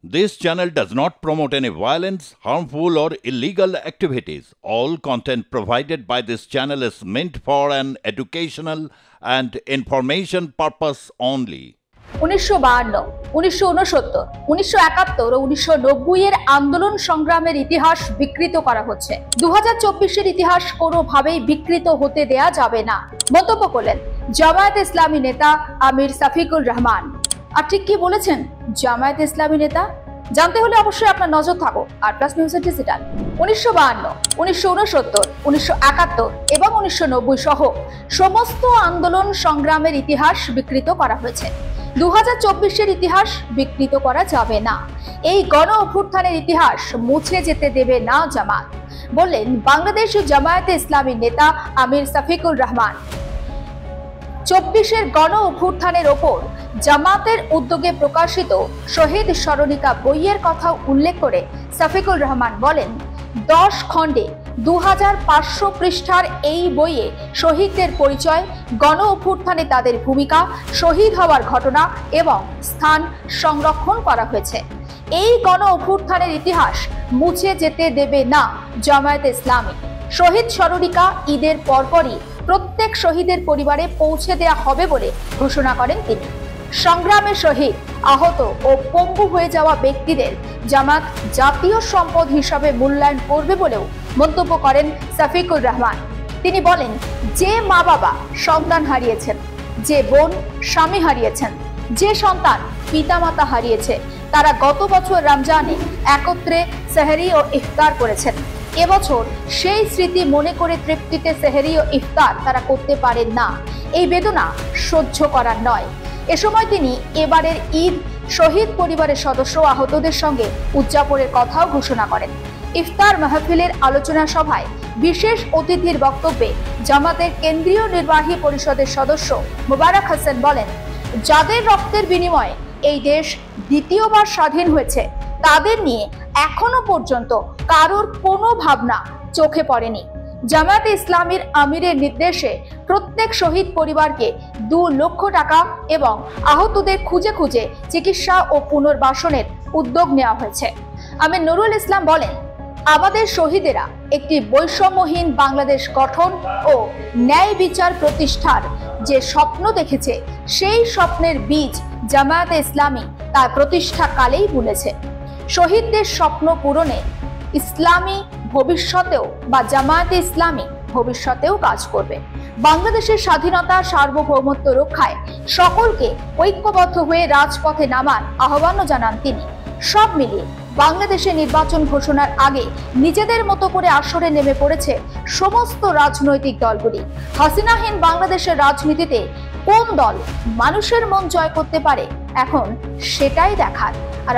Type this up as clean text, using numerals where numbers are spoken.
This channel does not promote any violence, harmful, or illegal activities. All content provided by this channel is meant for an educational and information purpose only. 1952, 1969, 1971 ও 1990 এর আন্দোলন সংগ্রামের ইতিহাস বিকৃত করা হচ্ছে। 2024 এর ইতিহাস কোনোভাবেই বিকৃত হতে দেয়া যাবে না, মন্তব্য করলেন জামায়াতে ইসলামী নেতা আমির সাফিকুর রহমান। আর ঠিক কি বলেছেন জামায়াতে ইসলামী নেতা? জানতে হলে অবশ্যই আপনার নজর থাকুক আর প্লাস নিউজ ডিজিটাল। 1952, 1969, 1971 এবং 1990 সহ সমস্ত আন্দোলন সংগ্রামের ইতিহাস বিকৃত করা হয়েছে। 2024 এর ইতিহাস বিকৃত করা যাবে না। এই গণ অভ্যুত্থানের ইতিহাস মুছে যেতে দেবে না জামাত, বললেন বাংলাদেশ জামায়াতে ইসলামী নেতা আমির সাফিকুর রহমান। 24 গণ অভ্যুত্থানের ওপর জামাতের উদ্যোগে প্রকাশিত শহীদ স্মরণিকা বইয়ের কথা উল্লেখ করে সাফিকুর রহমান বলেন, 10 খণ্ডে 2500 পৃষ্ঠার এই বইয়ে শহীদদের পরিচয়, গণ অভ্যুত্থানে তাদের ভূমিকা, শহীদ হওয়ার ঘটনা এবং স্থান সংরক্ষণ করা হয়েছে। এই গণ অভ্যুত্থানের ইতিহাস মুছে যেতে দেবে না জামায়াতে ইসলামী। শহীদ স্মরণিকা ঈদের পরপরই প্রত্যেক শহীদের পরিবারে পৌঁছে দেওয়া হবে বলে ঘোষণা করেন তিনি। সংগ্রামে শহীদ, আহত ও পঙ্গু হয়ে যাওয়া ব্যক্তিদের জামাত জাতীয় সম্পদ হিসাবে মূল্যায়ন করবে বলেও মন্তব্য করেন সাফিকুর রহমান। তিনি বলেন, যে মা বাবা সন্তান হারিয়েছেন, যে বোন স্বামী হারিয়েছেন, যে সন্তান পিতামাতা হারিয়েছে, তারা গত বছর রমজানে একত্রে সেহরি ও ইফতার করেছেন। এবছর সেই স্মৃতি মনে করে তৃপ্তিতে সেহরি ও ইফতার তারা করতে পারেন না। এই বেদনা সহ্য করার নয়। এ সময় তিনি এবারের ঈদ শহীদ পরিবারের সদস্য আহতদের সঙ্গে উদযাপনের কথাও ঘোষণা করেন। ইফতার মাহফিলের আলোচনা সভায় বিশেষ অতিথির বক্তব্যে জামাতের কেন্দ্রীয় নির্বাহী পরিষদের সদস্য মোবারক হাসান বলেন, যাদের রক্তের বিনিময়ে এই দেশ দ্বিতীয়বার স্বাধীন হয়েছে, তাদের নিয়ে এখনো পর্যন্ত কারোর কোনো ভাবনা চোখে পড়েনি। জামায়াতে ইসলামীর আমিরের নির্দেশে প্রত্যেক শহীদ পরিবারকে 2 লক্ষ টাকা এবং আহতদের খুঁজে খুঁজে চিকিৎসা ও পুনর্বাসনের উদ্যোগ নেওয়া হয়েছে। আমির নুরুল ইসলাম বলেন, আমাদের শহীদেরা একটি বৈষম্যহীন বাংলাদেশ গঠন ও ন্যায় বিচার প্রতিষ্ঠার যে স্বপ্ন দেখেছে, সেই স্বপ্নের বীজ জামায়াতে ইসলামী তার প্রতিষ্ঠাকালেই বুনেছে। শহীদদের স্বপ্ন পূরণে ইসলামী ভবিষ্যতেও বা জামায়াতে ইসলামী ভবিষ্যতেও কাজ করবে। বাংলাদেশের স্বাধীনতা সার্বভৌমত্ব রক্ষায় সকলকে ঐক্যবদ্ধ হয়ে রাজপথে নামার আহ্বানও জানান তিনি। সব মিলিয়ে বাংলাদেশে নির্বাচন ঘোষণার আগে নিজেদের মতো করে আসরে নেমে পড়েছে সমস্ত রাজনৈতিক দলগুলি। হাসিনাহীন বাংলাদেশের রাজনীতিতে কোন দল মানুষের মন জয় করতে পারে, এখন সেটাই দেখার। আর